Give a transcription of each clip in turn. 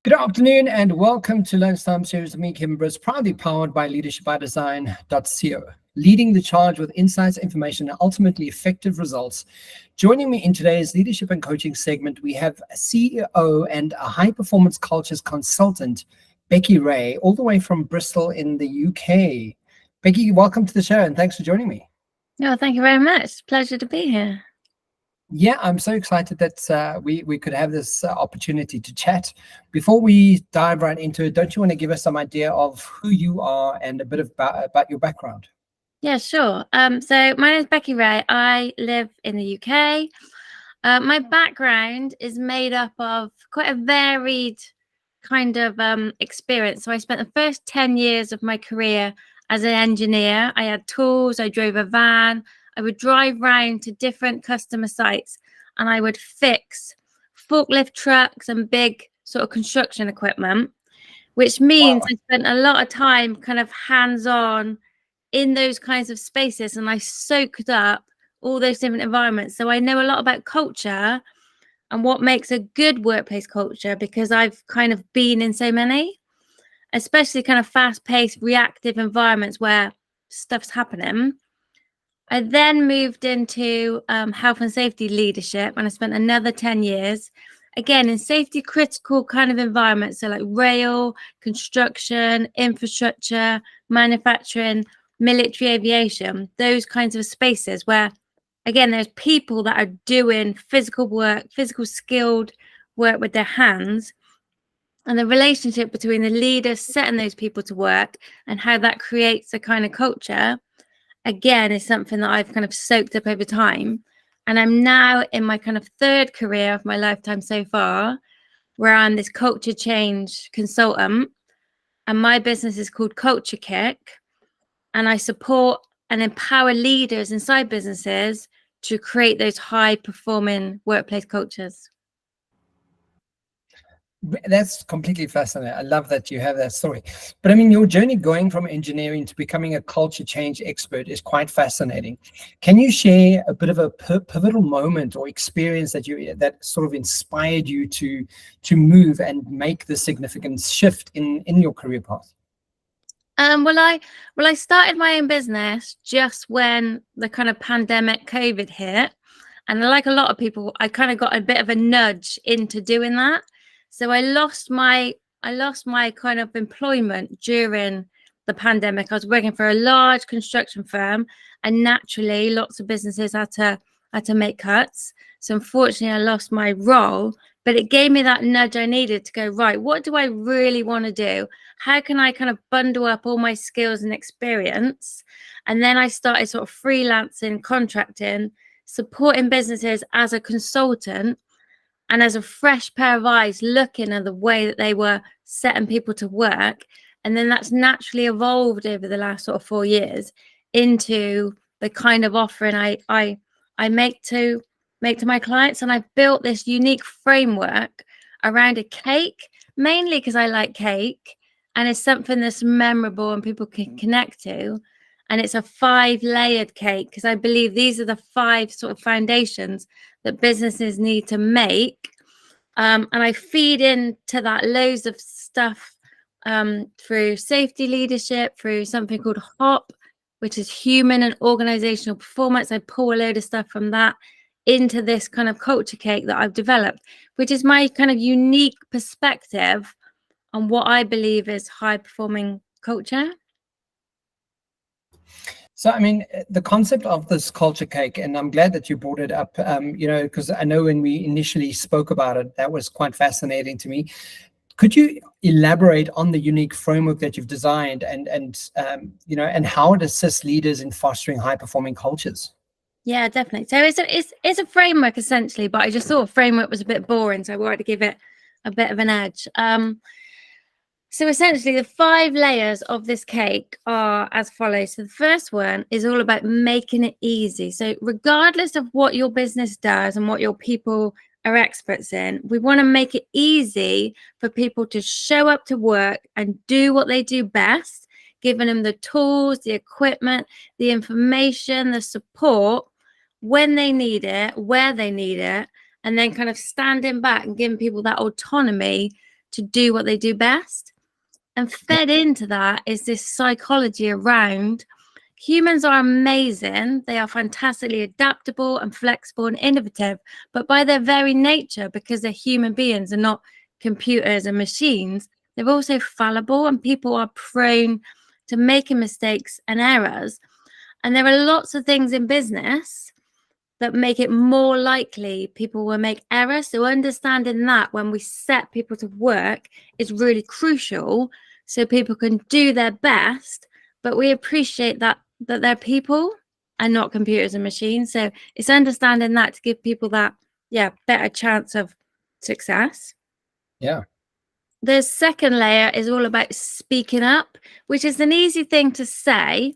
Good afternoon and welcome to Lunchtime Series of me, Kevin Britz, proudly powered by leadershipbydesign.co, leading the charge with insights, information, and ultimately effective results. Joining me in today's leadership and coaching segment, we have a CEO and a high-performance cultures consultant, Becky Ray, all the way from Bristol in the UK. Becky, welcome to the show and thanks for joining me. Oh, thank you very much. Pleasure to be here. Yeah, I'm so excited that we could have this opportunity to chat. Before we dive right into it, don't you want to give us some idea of who you are and a bit about your background? Yeah, sure. So my name is Becky Ray. I live in the UK. My background is made up of quite a varied kind of experience. So I spent the first 10 years of my career as an engineer. I had tools, I drove a van, I would drive around to different customer sites and I would fix forklift trucks and big sort of construction equipment, which means Wow. I spent a lot of time kind of hands-on in those kinds of spaces, and I soaked up all those different environments. So I know a lot about culture and what makes a good workplace culture because I've kind of been in so many, especially kind of fast-paced, reactive environments where stuff's happening. I then moved into health and safety leadership, and I spent another 10 years, again, in safety critical kind of environments. So like rail, construction, infrastructure, manufacturing, military aviation, those kinds of spaces where, again, there's people that are doing physical work, physical skilled work with their hands. And the relationship between the leaders setting those people to work and how that creates a kind of culture, again, is something that I've kind of soaked up over time. And I'm now in my kind of third career of my lifetime so far, where I'm this culture change consultant. And my business is called Culture Kick. And I support and empower leaders inside businesses to create those high performing workplace cultures. That's completely fascinating. I love that you have that story. But I mean, your journey going from engineering to becoming a culture change expert is quite fascinating. Can you share a bit of a pivotal moment or experience that sort of inspired you to move and make the significant shift in your career path? Well, I started my own business just when the kind of pandemic COVID hit, and like a lot of people, I kind of got a bit of a nudge into doing that. So I lost my kind of employment during the pandemic. I was working for a large construction firm, and naturally, lots of businesses had to make cuts. So unfortunately, I lost my role. But it gave me that nudge I needed to go, right, what do I really want to do? How can I kind of bundle up all my skills and experience? And then I started sort of freelancing, contracting, supporting businesses as a consultant and as a fresh pair of eyes, looking at the way that they were setting people to work. And then that's naturally evolved over the last sort of 4 years into the kind of offering I make to my clients. And I've built this unique framework around a cake, mainly because I like cake and it's something that's memorable and people can connect to. And it's a 5-layered cake because I believe these are the 5 sort of foundations that businesses need to make. And I feed into that loads of stuff through safety leadership, through something called HOP, which is human and organizational performance. I pull a load of stuff from that into this kind of culture cake that I've developed, which is my kind of unique perspective on what I believe is high performing culture. So, I mean, the concept of this culture cake, and I'm glad that you brought it up, because I know when we initially spoke about it, that was quite fascinating to me. Could you elaborate on the unique framework that you've designed and how it assists leaders in fostering high-performing cultures? Yeah, definitely. So it's a framework essentially, but I just thought a framework was a bit boring, so I wanted to give it a bit of an edge. So essentially, the 5 layers of this cake are as follows. So the first one is all about making it easy. So regardless of what your business does and what your people are experts in, we want to make it easy for people to show up to work and do what they do best, giving them the tools, the equipment, the information, the support when they need it, where they need it, and then kind of standing back and giving people that autonomy to do what they do best. And fed into that is this psychology around humans are amazing. They are fantastically adaptable and flexible and innovative, but by their very nature, because they're human beings and not computers and machines, they're also fallible, and people are prone to making mistakes and errors. And there are lots of things in business that make it more likely people will make errors. So understanding that when we set people to work is really crucial, so people can do their best, but we appreciate that they're people and not computers and machines. So it's understanding that to give people that, better chance of success. Yeah. The second layer is all about speaking up, which is an easy thing to say,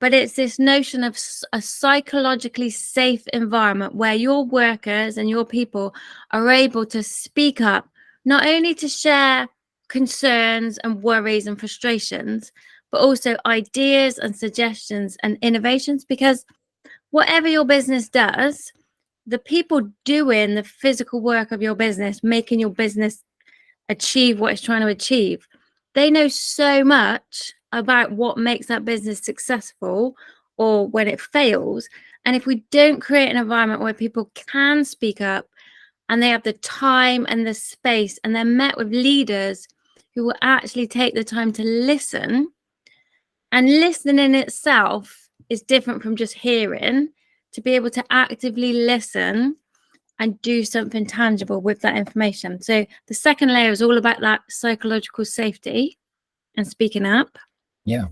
but it's this notion of a psychologically safe environment where your workers and your people are able to speak up, not only to share concerns and worries and frustrations, but also ideas and suggestions and innovations. Because whatever your business does, the people doing the physical work of your business, making your business achieve what it's trying to achieve, they know so much about what makes that business successful or when it fails. And if we don't create an environment where people can speak up and they have the time and the space, and they're met with leaders who will actually take the time to listen, and listening in itself is different from just hearing, to be able to actively listen and do something tangible with that information. So the second layer is all about that psychological safety and speaking up. Yeah.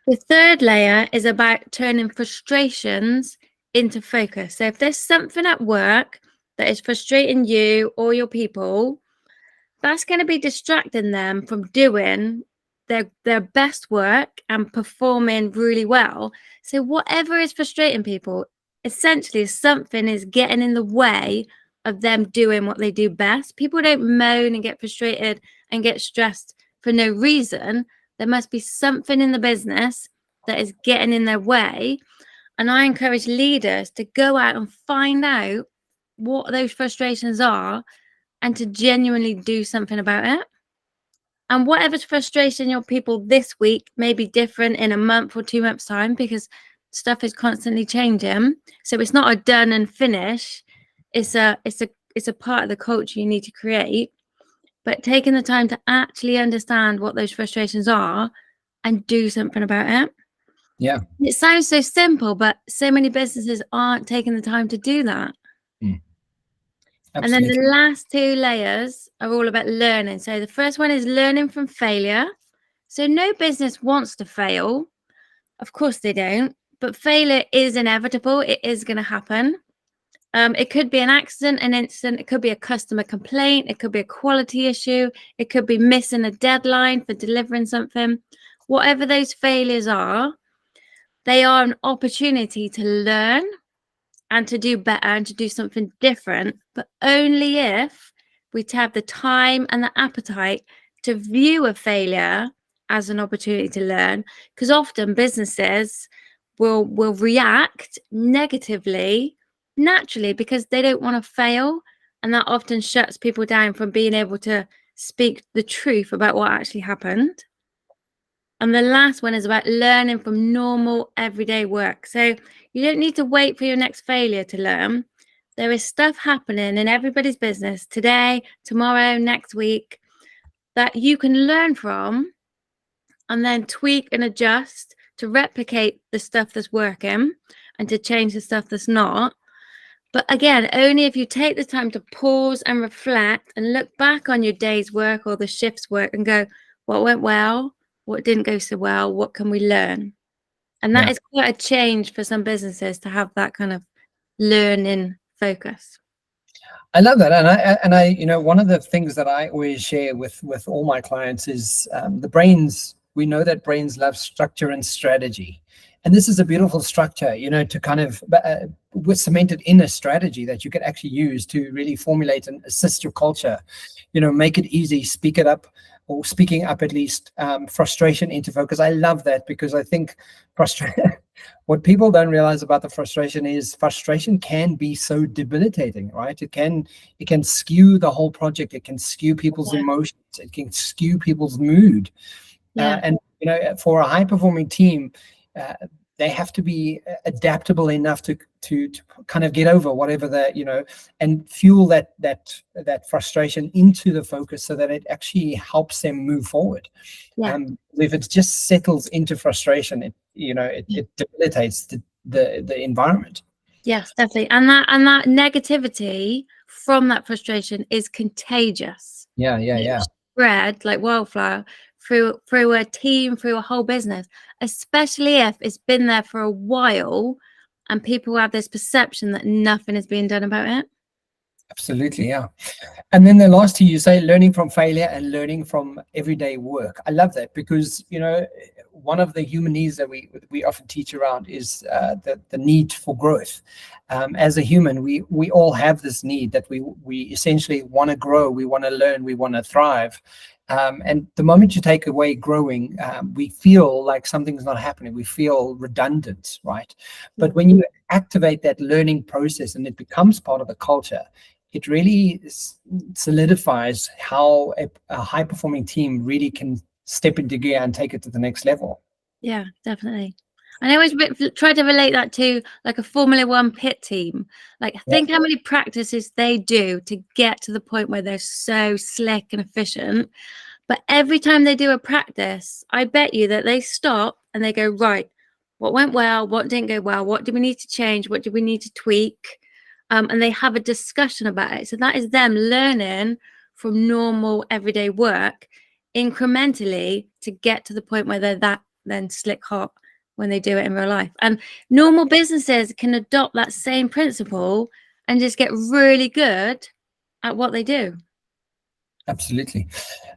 The third layer is about turning frustrations into focus. So if there's something at work that is frustrating you or your people, that's going to be distracting them from doing their best work and performing really well. So whatever is frustrating people, essentially something is getting in the way of them doing what they do best. People don't moan and get frustrated and get stressed for no reason. There must be something in the business that is getting in their way. And I encourage leaders to go out and find out what those frustrations are and to genuinely do something about it. And whatever's frustrating your people this week may be different in a month or 2 months' time, because stuff is constantly changing. So it's not a done and finish. It's a part of the culture you need to create. But taking the time to actually understand what those frustrations are and do something about it. Yeah. It sounds so simple, but so many businesses aren't taking the time to do that. And then the last two layers are all about learning. So the first one is learning from failure. So no business wants to fail. Of course they don't. But failure is inevitable. It is going to happen. It could be an accident, an incident. It could be a customer complaint. It could be a quality issue. It could be missing a deadline for delivering something. Whatever those failures are, they are an opportunity to learn and to do better and to do something different, but only if we have the time and the appetite to view a failure as an opportunity to learn. Because often businesses will react negatively naturally because they don't want to fail, and that often shuts people down from being able to speak the truth about what actually happened. And the last one is about learning from normal everyday work. So you don't need to wait for your next failure to learn. There is stuff happening in everybody's business today, tomorrow, next week that you can learn from and then tweak and adjust to replicate the stuff that's working and to change the stuff that's not. But again, only if you take the time to pause and reflect and look back on your day's work or the shift's work and go, what went well? What didn't go so well? What can we learn? And that is quite a change for some businesses to have that kind of learning focus. I love that. And I, one of the things that I always share with all my clients is the brains. We know that brains love structure and strategy. And this is a beautiful structure, to kind of with cemented in a strategy that you can actually use to really formulate and assist your culture, make it easy, speak it up, or speaking up at least, frustration into focus. I love that because I think What people don't realize about the frustration is frustration can be so debilitating, right? It can skew the whole project. It can skew people's Yeah. emotions. It can skew people's mood. Yeah. And for a high performing team, uh, they have to be adaptable enough to kind of get over whatever and fuel that frustration into the focus so that it actually helps them move forward. Yeah. If it just settles into frustration, it debilitates the environment. Yes, definitely. And that negativity from that frustration is contagious. Yeah. It spread like wildfire through a team, through a whole business, especially if it's been there for a while and people have this perception that nothing is being done about it. Absolutely, yeah. And then the last two, you say learning from failure and learning from everyday work. I love that because, one of the human needs that we often teach around is the need for growth. As a human, we all have this need that we essentially want to grow, we want to learn, we want to thrive. And the moment you take away growing, we feel like something's not happening. We feel redundant, right? But when you activate that learning process and it becomes part of the culture, it really solidifies how a high-performing team really can step into gear and take it to the next level. Yeah, definitely. And I always try to relate that to like a Formula One pit team. Like, think how many practices they do to get to the point where they're so slick and efficient. But every time they do a practice, I bet you that they stop and they go, right, what went well, what didn't go well, what do we need to change, what do we need to tweak? And they have a discussion about it. So that is them learning from normal everyday work incrementally to get to the point where they're that then slick hot when they do it in real life. And normal businesses can adopt that same principle and just get really good at what they do. Absolutely.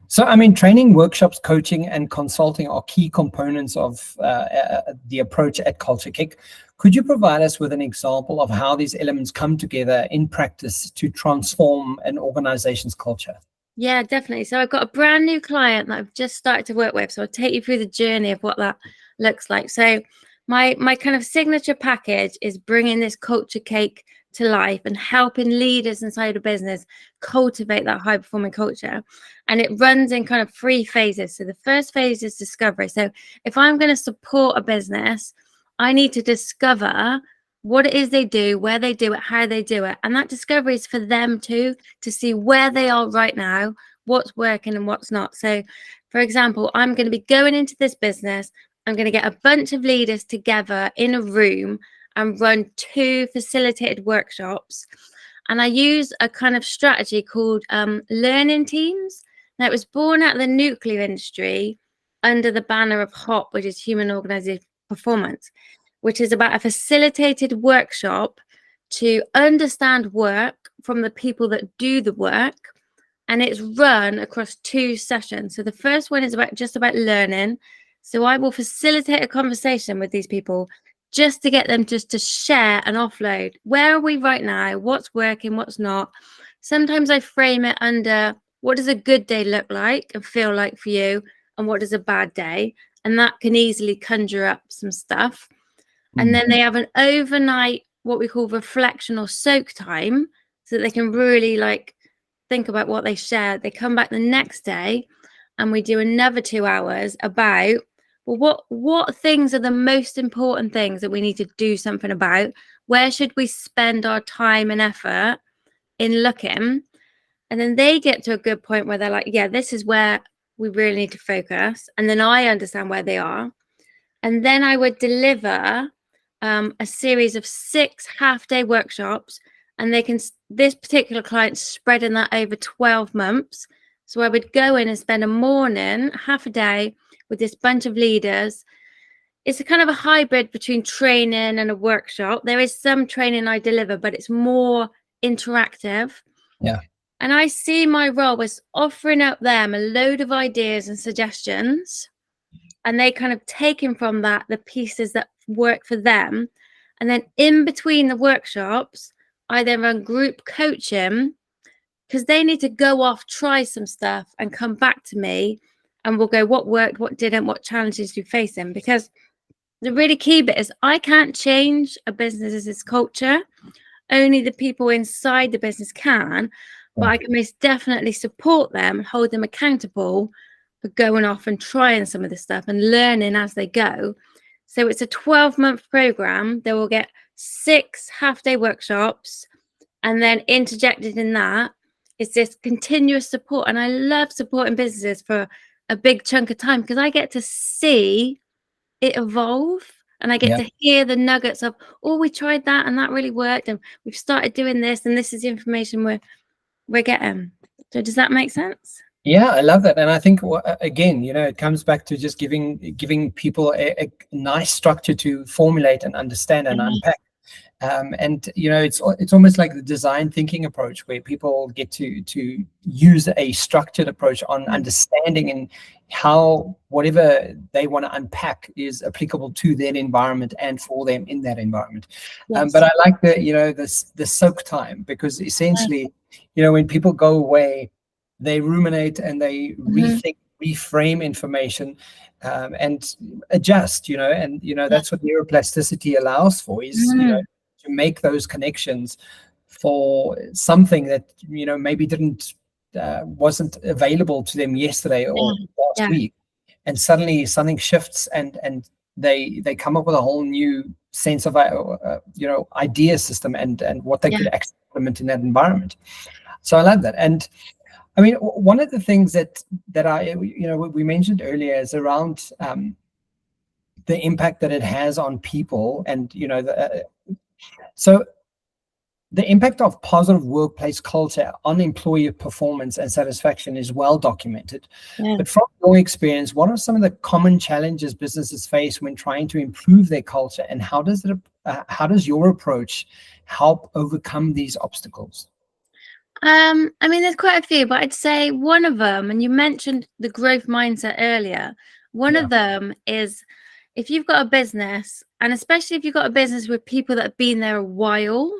So, training, workshops, coaching, and consulting are key components of the approach at Culture Kick. Could you provide us with an example of how these elements come together in practice to transform an organization's culture? Yeah, definitely. So I've got a brand new client that I've just started to work with. So I'll take you through the journey of what that looks like. So my kind of signature package is bringing this culture cake to life and helping leaders inside a business cultivate that high performing culture. And it runs in kind of 3 phases. So the first phase is discovery. So if I'm going to support a business, I need to discover what it is they do, where they do it, how they do it. And that discovery is for them too, to see where they are right now, what's working and what's not. So, for example, I'm going to be going into this business. I'm going to get a bunch of leaders together in a room and run 2 facilitated workshops. And I use a kind of strategy called learning teams. Now, it was born out of the nuclear industry under the banner of HOP, which is Human Organization Performance, which is about a facilitated workshop to understand work from the people that do the work. And it's run across 2 sessions. So the first one is just about learning. So I will facilitate a conversation with these people just to get them just to share and offload. Where are we right now? What's working? What's not? Sometimes I frame it under what does a good day look like and feel like for you? And what does a bad day? And that can easily conjure up some stuff. And then they have an overnight, what we call reflection or soak time, so that they can really think about what they shared. They come back the next day and we do another 2 hours about, well, what things are the most important things that we need to do something about? Where should we spend our time and effort in looking? And then they get to a good point where they're like, yeah, this is where we really need to focus. And then I understand where they are. And then I would deliver a series of 6 half-day workshops, and this particular client spreading that over 12 months. So I would go in and spend a morning, half a day with this bunch of leaders. It's a kind of a hybrid between training and a workshop. There is some training I deliver, but it's more interactive. Yeah. And I see my role as offering up them a load of ideas and suggestions, and they kind of taking from that the pieces that work for them. And then in between the workshops, I then run group coaching because they need to go off, try some stuff and come back to me, and we'll go what worked, what didn't, what challenges you facing. Because the really key bit is I can't change a business's culture. Only the people inside the business can, but I can most definitely support them and hold them accountable for going off and trying some of the stuff and learning as they go. So it's a 12-month program. They will get 6 half-day workshops, and then interjected in that is this continuous support. And I love supporting businesses for a big chunk of time because I get to see it evolve, and I get to hear the nuggets of, oh, we tried that and that really worked, and we've started doing this, and this is the information we're getting. So does that make sense? Yeah, I love that. And I think, again, it comes back to just giving people a nice structure to formulate and understand and unpack. And it's almost like the design thinking approach, where people get to use a structured approach on understanding and how whatever they want to unpack is applicable to their environment and for them in that environment. But I like the soak time, because essentially, when people go away, they ruminate and they rethink, reframe information, and adjust. That's what neuroplasticity allows for, is to make those connections for something that maybe wasn't available to them yesterday or last week, and suddenly something shifts, and they come up with a whole new sense of idea system and what they could actually implement in that environment. So I love that. And I mean, one of the things that we mentioned earlier is around the impact that it has on people, and so the impact of positive workplace culture on employee performance and satisfaction is well documented. But from your experience, what are some of the common challenges businesses face when trying to improve their culture, and how does your approach help overcome these obstacles? I mean, there's quite a few, but I'd say one of them, and you mentioned the growth mindset earlier, one of them is, if you've got a business, and especially if you've got a business with people that have been there a while,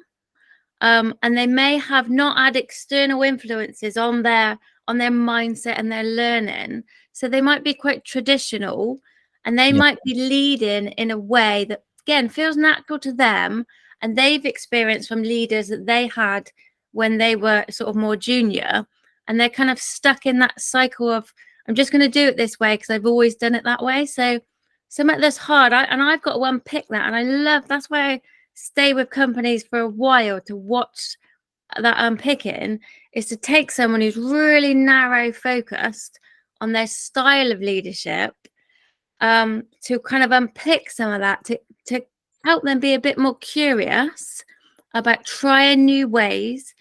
and they may have not had external influences on their mindset and their learning, so they might be quite traditional, and they might be leading in a way that, again, feels natural to them, and they've experienced from leaders that they had when they were sort of more junior, and they're kind of stuck in that cycle of, I'm just going to do it this way because I've always done it that way. So something that's hard, I've got to unpick that, and that's why I stay with companies for a while to watch that unpicking, is to take someone who's really narrow focused on their style of leadership, to kind of unpick some of that, to help them be a bit more curious about trying new ways.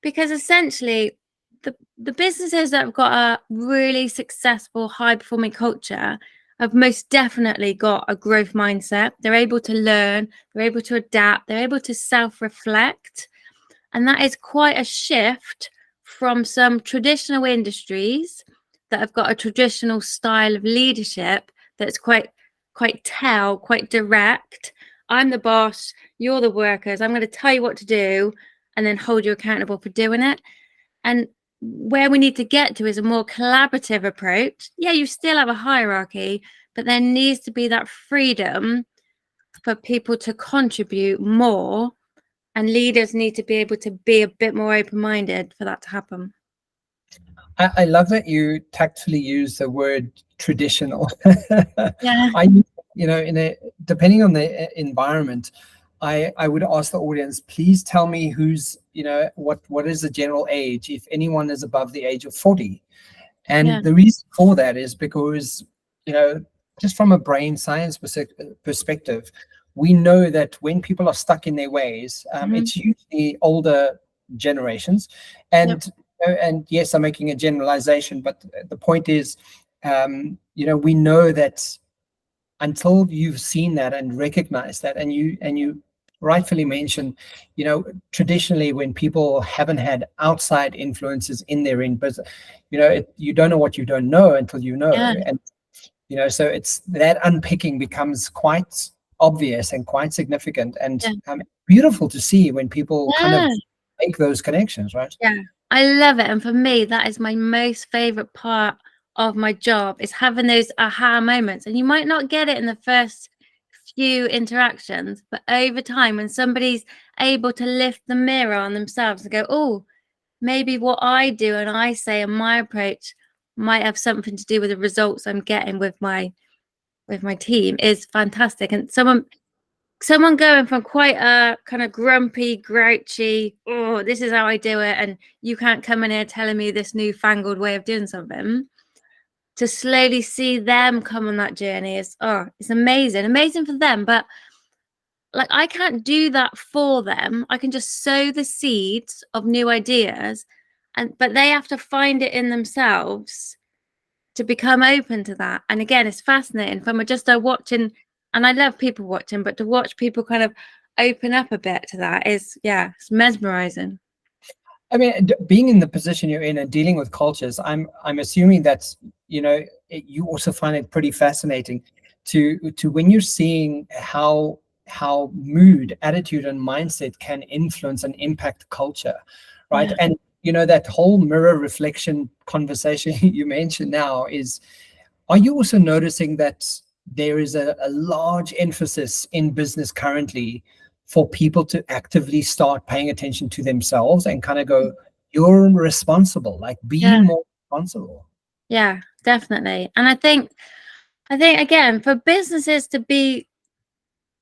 Because essentially the businesses that have got a really successful, high performing culture have most definitely got a growth mindset. They're able to learn, they're able to adapt, they're able to self-reflect. And that is quite a shift from some traditional industries that have got a traditional style of leadership that's quite direct. I'm the boss, you're the workers, I'm going to tell you what to do and then hold you accountable for doing it. And where we need to get to is a more collaborative approach. Yeah, you still have a hierarchy, but there needs to be that freedom for people to contribute more, and leaders need to be able to be a bit more open-minded for that to happen. I love that you tactfully use the word traditional. Depending on the environment, I would ask the audience, please tell me who's, what is the general age, if anyone is above the age of 40. And the reason for that is because, just from a brain science perspective, we know that when people are stuck in their ways, it's usually older generations. And yes, I'm making a generalization, but the point is, we know that until you've seen that and recognized that, and you rightfully mentioned, traditionally when people haven't had outside influences in their own business, you don't know what you don't know until you know. And so it's that unpicking becomes quite obvious and quite significant, and beautiful to see when people kind of make those connections, right? I love it. And for me, that is my most favorite part of my job, is having those aha moments. And you might not get it in the first few interactions, but over time, when somebody's able to lift the mirror on themselves and go, oh, maybe what I do and I say and my approach might have something to do with the results I'm getting with my team, is fantastic. And someone going from quite a kind of grumpy, grouchy, oh, this is how I do it, and you can't come in here telling me this newfangled way of doing something, to slowly see them come on that journey is, oh, it's amazing for them. But like, I can't do that for them. I can just sow the seeds of new ideas, but they have to find it in themselves to become open to that. And again, it's fascinating from just watching, and I love people watching, but to watch people kind of open up a bit to that is, yeah, it's mesmerizing. I mean, being in the position you're in and dealing with cultures, I'm assuming that, you know, you also find it pretty fascinating to when you're seeing how mood, attitude, and mindset can influence and impact culture, right? Yeah. And you know, that whole mirror reflection conversation you mentioned now is, are you also noticing that there is a large emphasis in business currently for people to actively start paying attention to themselves and kind of go, you're responsible, like be more responsible? Yeah, definitely. And I think again, for businesses to be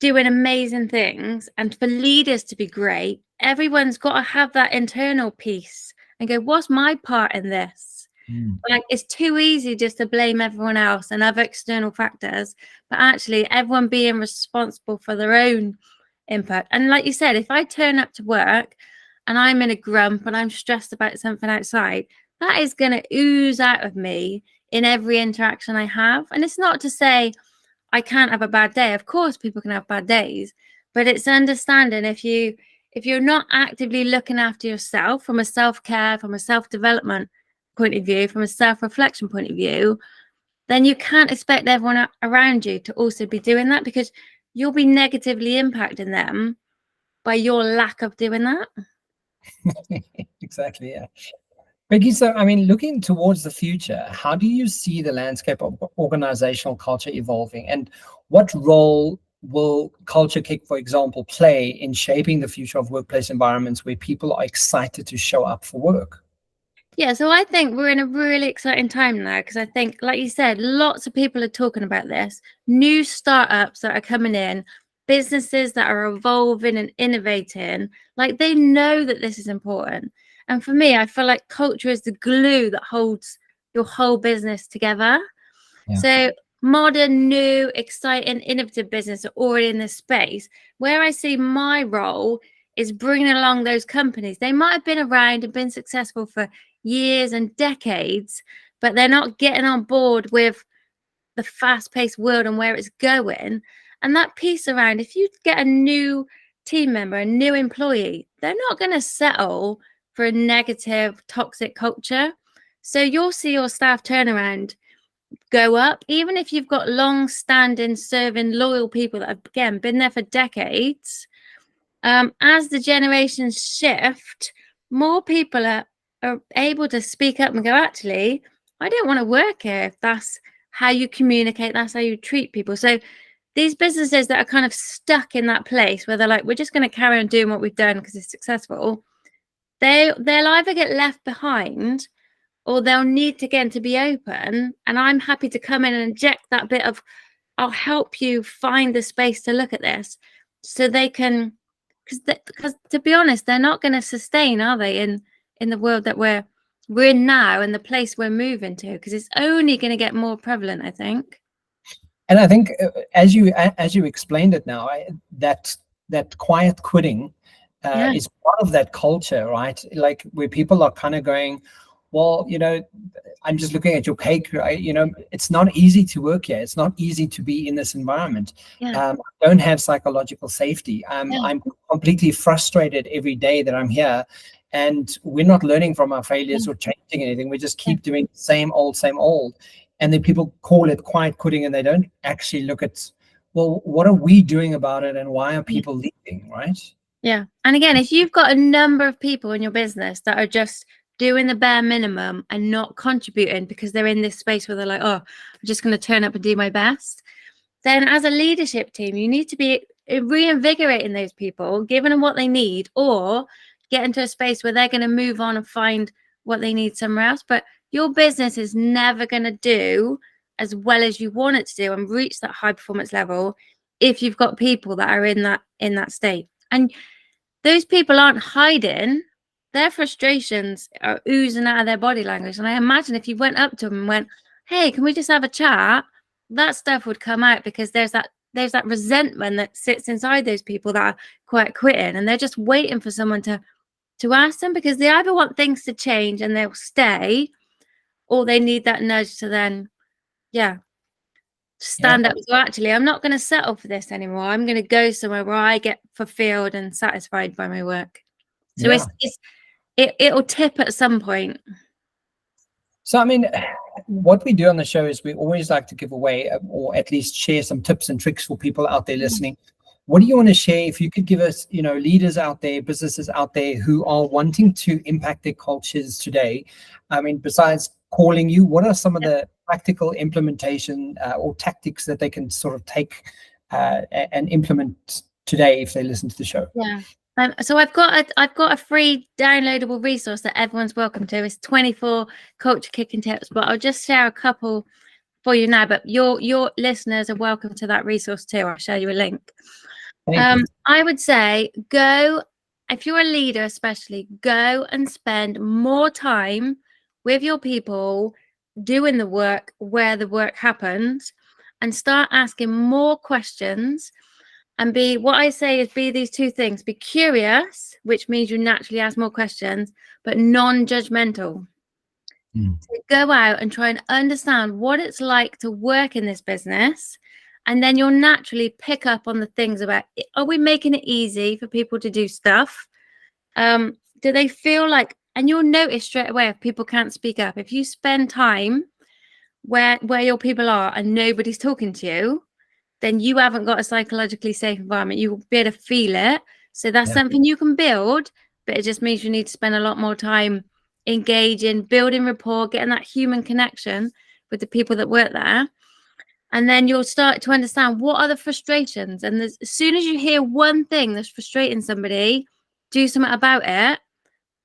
doing amazing things and for leaders to be great, everyone's got to have that internal piece and go, what's my part in this? Like, it's too easy just to blame everyone else and other external factors, but actually everyone being responsible for their own input. And like you said, if I turn up to work and I'm in a grump and I'm stressed about something outside, that is going to ooze out of me in every interaction I have. And it's not to say I can't have a bad day. Of course, people can have bad days, but it's understanding if you're not actively looking after yourself from a self-care, from a self-development point of view, from a self-reflection point of view, then you can't expect everyone around you to also be doing that, because you'll be negatively impacting them by your lack of doing that. Exactly, yeah. Becky, so I mean, looking towards the future, how do you see the landscape of organizational culture evolving, and what role will Culture Kick, for example, play in shaping the future of workplace environments where people are excited to show up for work? Yeah, so I think we're in a really exciting time now, because I think, like you said, lots of people are talking about this. New startups that are coming in, businesses that are evolving and innovating, like, they know that this is important. And for me, I feel like culture is the glue that holds your whole business together. Yeah. So modern, new, exciting, innovative business are already in this space. Where I see my role is bringing along those companies. They might have been around and been successful for years and decades, but they're not getting on board with the fast-paced world and where it's going. And that piece around, if you get a new team member, a new employee, they're not going to settle for a negative, toxic culture. So you'll see your staff turnaround go up, even if you've got long-standing, serving, loyal people that have, again, been there for decades. As the generations shift, more people are able to speak up and go, actually, I don't want to work here if that's how you communicate, that's how you treat people. So these businesses that are kind of stuck in that place where they're like, we're just going to carry on doing what we've done because it's successful, they'll either get left behind, or they'll need to, again, to be open. And I'm happy to come in and inject that bit of, I'll help you find the space to look at this, so they can, because to be honest, they're not going to sustain, are they, in the world that we're in now and the place we're moving to, because it's only going to get more prevalent, I think. And I think as you explained it now, that quiet quitting is part of that culture, right? Like, where people are kind of going, well, you know, I'm just looking at your cake, right? You know, it's not easy to work here. It's not easy to be in this environment. I don't have psychological safety. I'm completely frustrated every day that I'm here, and we're not learning from our failures or changing anything. We just keep doing the same old. And then people call it quiet quitting, and they don't actually look at, well, what are we doing about it, and why are people leaving, right? Yeah. And again, if you've got a number of people in your business that are just doing the bare minimum and not contributing because they're in this space where they're like, oh, I'm just going to turn up and do my best, then as a leadership team, you need to be reinvigorating those people, giving them what they need, or get into a space where they're going to move on and find what they need somewhere else. But your business is never going to do as well as you want it to do and reach that high performance level if you've got people that are in that state. And those people aren't hiding. Their frustrations are oozing out of their body language. And I imagine if you went up to them and went, hey, can we just have a chat? That stuff would come out, because there's that resentment that sits inside those people that are quite quitting, and they're just waiting for someone to ask them, because they either want things to change and they'll stay, or they need that nudge to then, stand up. So actually, I'm not going to settle for this anymore. I'm going to go somewhere where I get fulfilled and satisfied by my work. So it'll tip at some point. So, I mean, what we do on the show is we always like to give away, or at least share some tips and tricks for people out there listening. What do you want to share? If you could give us, leaders out there, businesses out there who are wanting to impact their cultures today. I mean, besides calling you, what are some of the practical implementation or tactics that they can sort of take and implement today if they listen to the show? Yeah. So I've got a free downloadable resource that everyone's welcome to. It's 24 culture kicking tips, but I'll just share a couple for you now. But your listeners are welcome to that resource too. I'll show you a link. I would say if you're a leader, especially, go and spend more time with your people doing the work where the work happens, and start asking more questions. And what I say is be these two things: be curious, which means you naturally ask more questions, but non-judgmental. So go out and try and understand what it's like to work in this business. And then you'll naturally pick up on the things about, are we making it easy for people to do stuff? Do they feel like, and you'll notice straight away if people can't speak up. If you spend time where your people are and nobody's talking to you, then you haven't got a psychologically safe environment. You will be able to feel it. So that's something you can build, but it just means you need to spend a lot more time engaging, building rapport, getting that human connection with the people that work there. And then you'll start to understand what are the frustrations. And as soon as you hear one thing that's frustrating somebody, do something about it.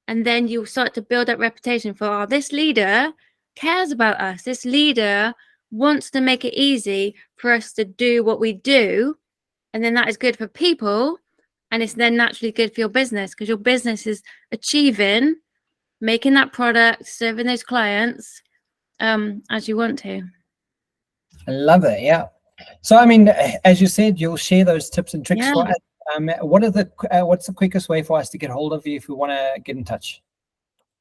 And then you'll start to build that reputation for, this leader cares about us. This leader wants to make it easy for us to do what we do. And then that is good for people. And it's then naturally good for your business, because your business is achieving, making that product, serving those clients as you want to. I love it. Yeah. So, I mean, as you said, you'll share those tips and tricks for us. What's the quickest way for us to get hold of you if we want to get in touch?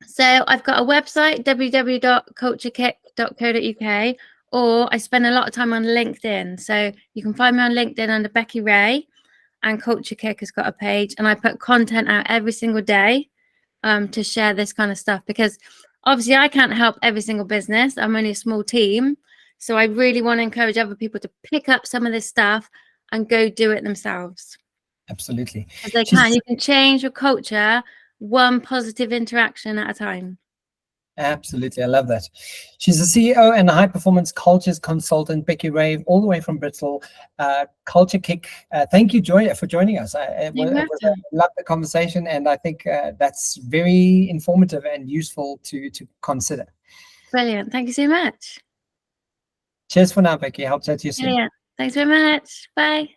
So I've got a website, www.culturekick.co.uk, or I spend a lot of time on LinkedIn. So you can find me on LinkedIn under Becky Ray, and Culture Kick has got a page, and I put content out every single day to share this kind of stuff, because obviously I can't help every single business. I'm only a small team. So I really want to encourage other people to pick up some of this stuff and go do it themselves. Absolutely. As they can. You can change your culture one positive interaction at a time. Absolutely. I love that. She's the CEO and high performance cultures consultant, Becky Ray, all the way from Bristol. Culture Kick. Thank you, Joy, for joining us. I love the conversation, and I think that's very informative and useful to consider. Brilliant. Thank you so much. Cheers for now, Becky. I'll chat to you soon. Brilliant. Thanks very much. Bye.